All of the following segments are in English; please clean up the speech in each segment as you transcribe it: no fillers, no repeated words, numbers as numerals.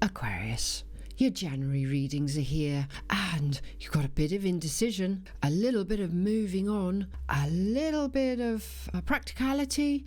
Aquarius, your January readings are here, and you've got a bit of indecision, a little bit of moving on, a little bit of practicality,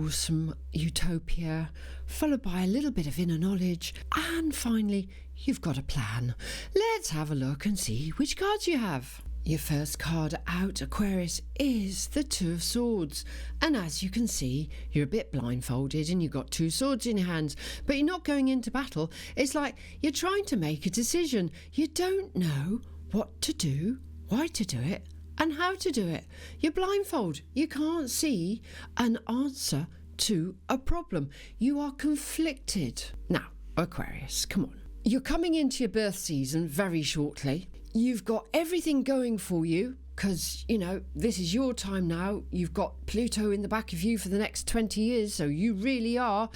some utopia, followed by a little bit of inner knowledge, and finally, you've got a plan. Let's have a look and see which cards you have. Your first card out, Aquarius, is the Two of Swords. And as you can see, you're a bit blindfolded and you've got two swords in your hands, but you're not going into battle. It's like you're trying to make a decision. You don't know what to do, why to do it, and how to do it. You're blindfolded. You can't see an answer to a problem. You are conflicted. Now, Aquarius, come on. You're coming into your birth season very shortly. You've got everything going for you because, this is your time now. You've got Pluto in the back of you for the next 20 years, so you really are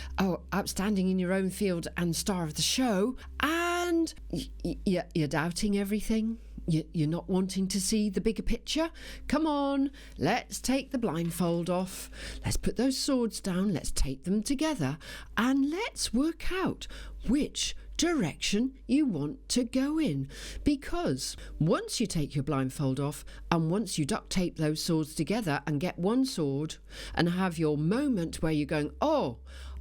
outstanding in your own field and star of the show. And you're doubting everything. You're not wanting to see the bigger picture. Come on, let's take the blindfold off. Let's put those swords down. Let's take them together and let's work out which direction you want to go in, because once you take your blindfold off and once you duct tape those swords together and get one sword and have your moment where you're going,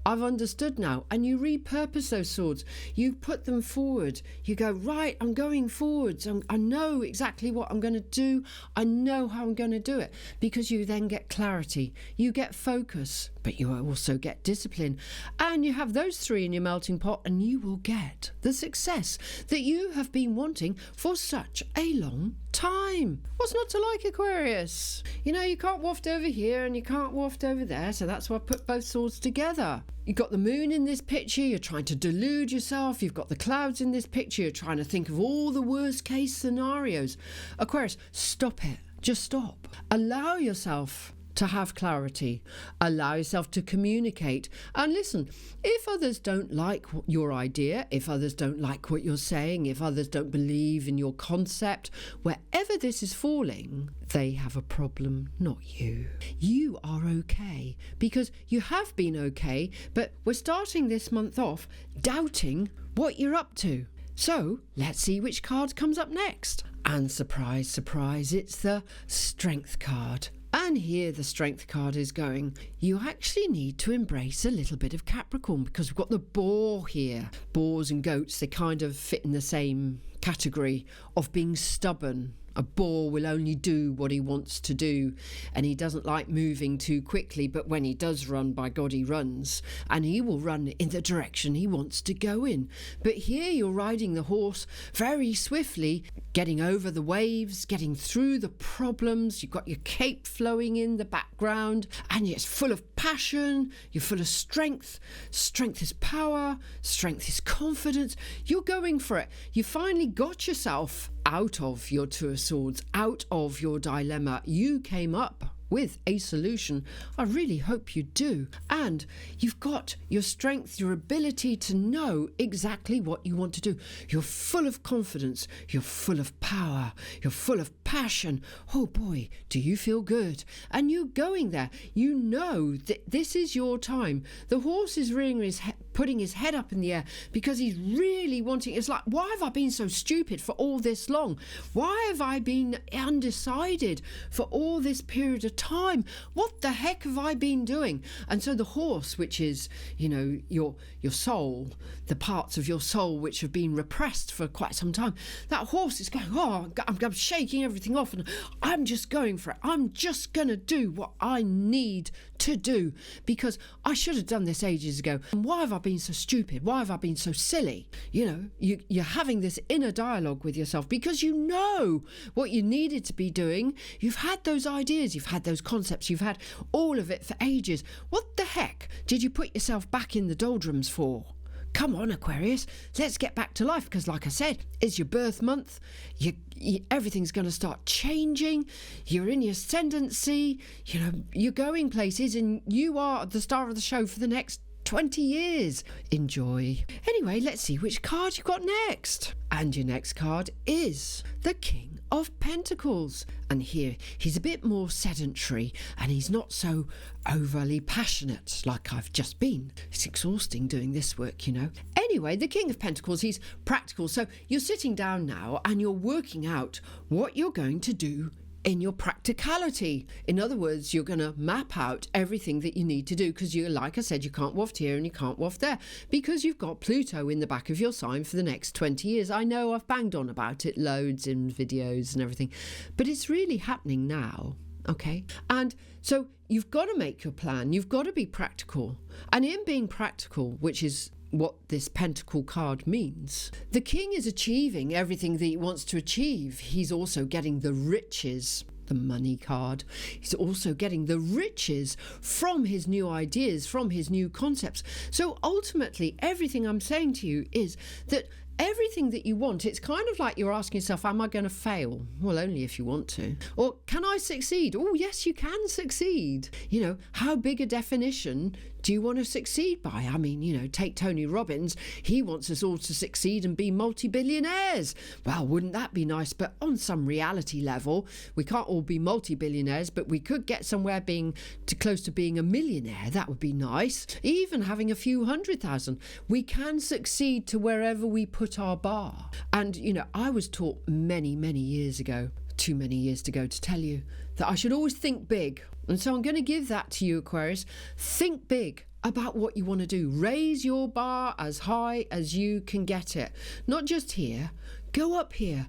I've understood now, and you repurpose those swords, you put them forward, you go, right, I'm going forwards, I know exactly what I'm going to do, I know how I'm going to do it, because you then get clarity, you get focus, but you also get discipline, and you have those three in your melting pot, and you will get the success that you have been wanting for such a long time. What's not to like, Aquarius? You can't waft over here and you can't waft over there, so that's why I put both swords together. You've got the moon in this picture, you're trying to delude yourself. You've got the clouds in this picture, you're trying to think of all the worst case scenarios. Aquarius, stop it. Just stop. Allow yourself to have clarity. Allow yourself to communicate. And listen, if others don't like your idea, if others don't like what you're saying, if others don't believe in your concept, wherever this is falling, they have a problem, not you. You are okay because you have been okay, but we're starting this month off doubting what you're up to. So let's see which card comes up next. And surprise, surprise, it's the Strength card. And here the Strength card is going, you actually need to embrace a little bit of Capricorn, because we've got the boar here. Boars and goats, they kind of fit in the same category of being stubborn. A boar will only do what he wants to do, and he doesn't like moving too quickly, but when he does run, by God, he runs, and he will run in the direction he wants to go in. But here you're riding the horse very swiftly, getting over the waves, getting through the problems. You've got your cape flowing in the background, and it's full of passion, you're full of strength. Strength is power, strength is confidence. You're going for it. You finally got yourself out of your Two of Swords, out of your dilemma. You came up with a solution. I really hope you do. And you've got your strength, your ability to know exactly what you want to do. You're full of confidence. You're full of power. You're full of passion. Oh boy, do you feel good? And you're going there. You know that this is your time. The horse is rearing his head, putting his head up in the air because he's really wanting. It's like, why have I been so stupid for all this long? Why have I been undecided for all this period of time? What the heck have I been doing? And so the horse, which is, your soul, the parts of your soul which have been repressed for quite some time, that horse is going, I'm shaking everything off and I'm just going for it. I'm just going to do what I need to do because I should have done this ages ago. And why have I been so stupid? Why have I been so silly? You're having this inner dialogue with yourself because you know what you needed to be doing. You've had those ideas, you've had those concepts, you've had all of it for ages. What the heck did you put yourself back in the doldrums for? Come on, Aquarius, let's get back to life because, like I said, it's your birth month. Everything's going to start changing. You're in your ascendancy. You're going places and you are the star of the show for the next 20 years. Enjoy. Anyway, let's see which card you got next. And your next card is the King of Pentacles. And here he's a bit more sedentary and he's not so overly passionate like I've just been. It's exhausting doing this work, anyway, the King of Pentacles, he's practical. So you're sitting down now and you're working out what you're going to do in your practicality. In other words, you're going to map out everything that you need to do, because you, like I said, you can't waft here and you can't waft there because you've got Pluto in the back of your sign for the next 20 years. I know I've banged on about it loads in videos and everything, but it's really happening now. Okay. And so you've got to make your plan. You've got to be practical. And in being practical, which is what this pentacle card means, the king is achieving everything that he wants to achieve. He's also getting the riches, the money card. He's also getting the riches from his new ideas, from his new concepts. So ultimately, everything I'm saying to you is that everything that you want, it's kind of like you're asking yourself, am I going to fail? Well, only if you want to. Or can I succeed? Oh, yes, you can succeed. You know, how big a definition do you want to succeed by? I mean, you know, take Tony Robbins. He wants us all to succeed and be multi-billionaires. Well, wouldn't that be nice? But on some reality level, we can't all be multi-billionaires, but we could get somewhere being too close to being a millionaire. That would be nice. Even having a few 100,000. We can succeed to wherever we put our bar. And, you know, I was taught many, many years ago, too many years to go to tell you, that I should always think big. And so I'm going to give that to you, Aquarius. Think big about what you want to do. Raise your bar as high as you can get it. Not just here. Go up here.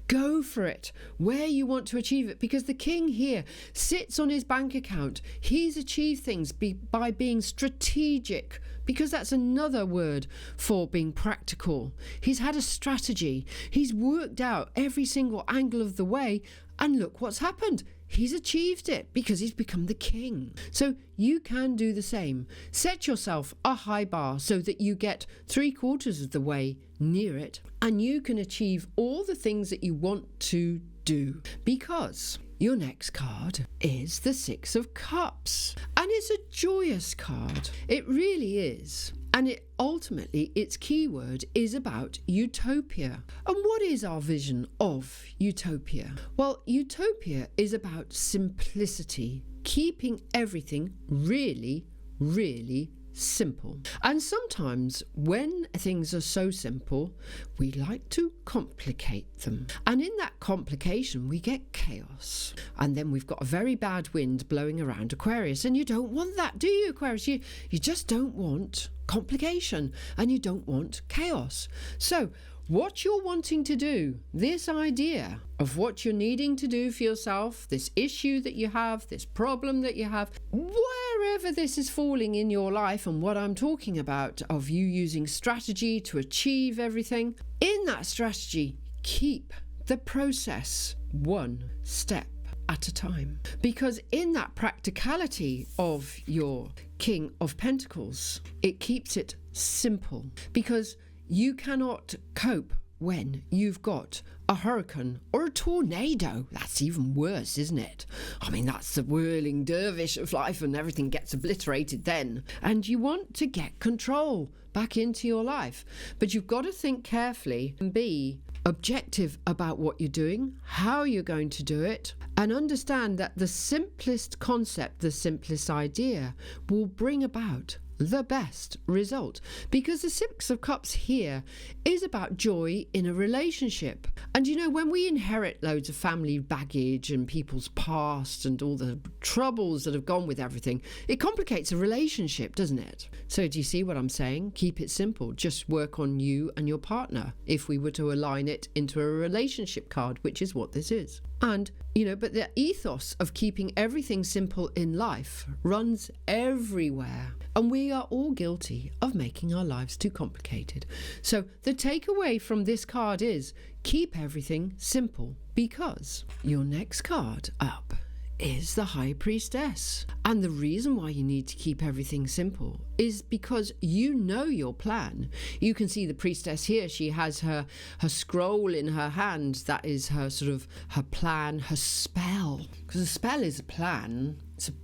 Go for it where you want to achieve it, because the king here sits on his bank account. He's achieved things by being strategic, because that's another word for being practical. He's had a strategy. He's worked out every single angle of the way, and look what's happened. He's achieved it because he's become the king. So you can do the same. Set yourself a high bar so that you get 3/4 of the way near it, and you can achieve all the things that you want to do, because your next card is the Six of Cups, and it's a joyous card. It really is. And it ultimately, its keyword is about utopia. And what is our vision of utopia? Well, utopia is about simplicity, keeping everything really, really simple. And sometimes when things are so simple, we like to complicate them. And in that complication, we get chaos. And then we've got a very bad wind blowing around Aquarius. And you don't want that, do you, Aquarius? You just don't want complication, and you don't want chaos. So what you're wanting to do, this idea of what you're needing to do for yourself, this issue that you have, this problem that you have, wherever this is falling in your life, and what I'm talking about of you using strategy to achieve everything, in that strategy, keep the process one step at a time. Because in that practicality of your King of Pentacles, it keeps it simple, because you cannot cope when you've got a hurricane or a tornado. That's even worse, isn't it? I mean, that's the whirling dervish of life, and everything gets obliterated then. And you want to get control back into your life. But you've got to think carefully and be objective about what you're doing, how you're going to do it, and understand that the simplest concept, the simplest idea, will bring about the best result. Because the Six of Cups here is about joy in a relationship. And you know, when we inherit loads of family baggage and people's past and all the troubles that have gone with everything, it complicates a relationship, doesn't it? So do you see what I'm saying? Keep it simple. Just work on you and your partner, if we were to align it into a relationship card, which is what this is. And, you know, but the ethos of keeping everything simple in life runs everywhere. And we are all guilty of making our lives too complicated. So the takeaway from this card is keep everything simple, because your next card up is the High Priestess. And the reason why you need to keep everything simple is because you know your plan. You can see the priestess here. She has her scroll in her hand. That is her sort of her plan, her spell. Because a spell is a plan.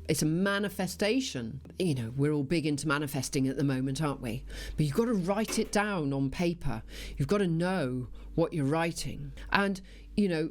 It's a manifestation. You know, we're all big into manifesting at the moment, aren't we? But you've got to write it down on paper. You've got to know what you're writing. And, you know,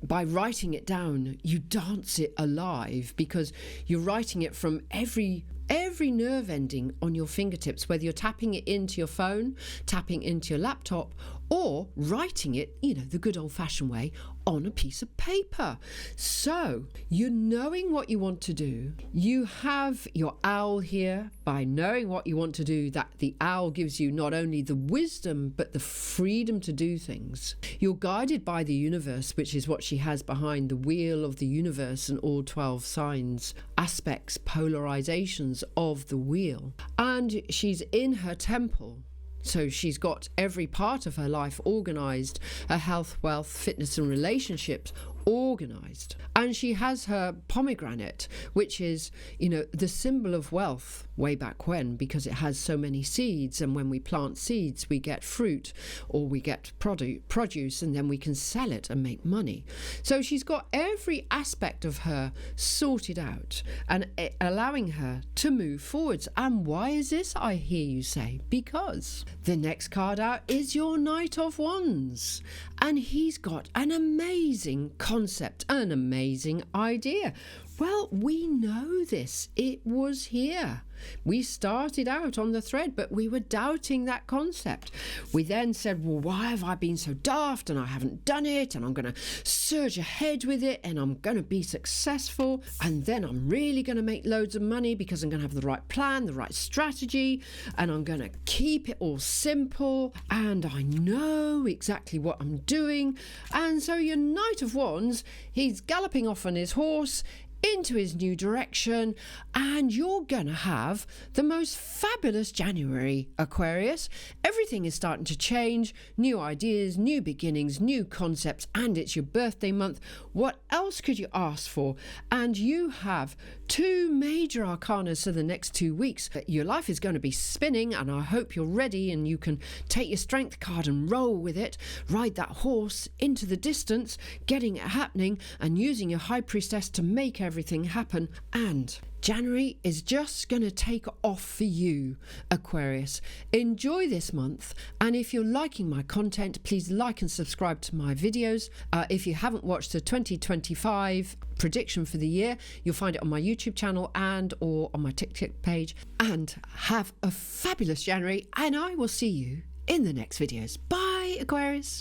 by writing it down, you dance it alive, because you're writing it from every every nerve ending on your fingertips, whether you're tapping it into your phone, tapping into your laptop, or writing it, the good old-fashioned way, on a piece of paper. So you're knowing what you want to do. You have your owl here. By knowing what you want to do, that the owl gives you not only the wisdom but the freedom to do things. You're guided by the universe, which is what she has behind the wheel of the universe and all 12 signs, aspects, polarizations of the wheel. And she's in her temple. So she's got every part of her life organised, her health, wealth, fitness and relationships organised. And she has her pomegranate, which is, the symbol of wealth way back when, because it has so many seeds. And when we plant seeds, we get fruit or we get produce, and then we can sell it and make money. So she's got every aspect of her sorted out and allowing her to move forwards. And why is this, I hear you say? Because the next card out is your Knight of Wands. And he's got an amazing concept, an amazing idea. Well, we know this. It was here. We started out on the thread, but we were doubting that concept. We then said, well, why have I been so daft and I haven't done it, and I'm going to surge ahead with it and I'm going to be successful, and then I'm really going to make loads of money because I'm going to have the right plan, the right strategy, and I'm going to keep it all simple and I know exactly what I'm doing. And so your Knight of Wands, he's galloping off on his horse into his new direction, and you're gonna have the most fabulous January, Aquarius. Everything is starting to change, new ideas, new beginnings, new concepts, and it's your birthday month. What else could you ask for? And you have two major arcanas for the next 2 weeks. Your life is going to be spinning, and I hope you're ready and you can take your strength card and roll with it, ride that horse into the distance, getting it happening and using your high priestess to make everything happen. And January is just going to take off for you, Aquarius. Enjoy this month, and if you're liking my content, please like and subscribe to my videos. If you haven't watched the 2025 prediction for the year, you'll find it on my YouTube channel and or on my TikTok page. And have a fabulous January, and I will see you in the next videos. Bye, Aquarius.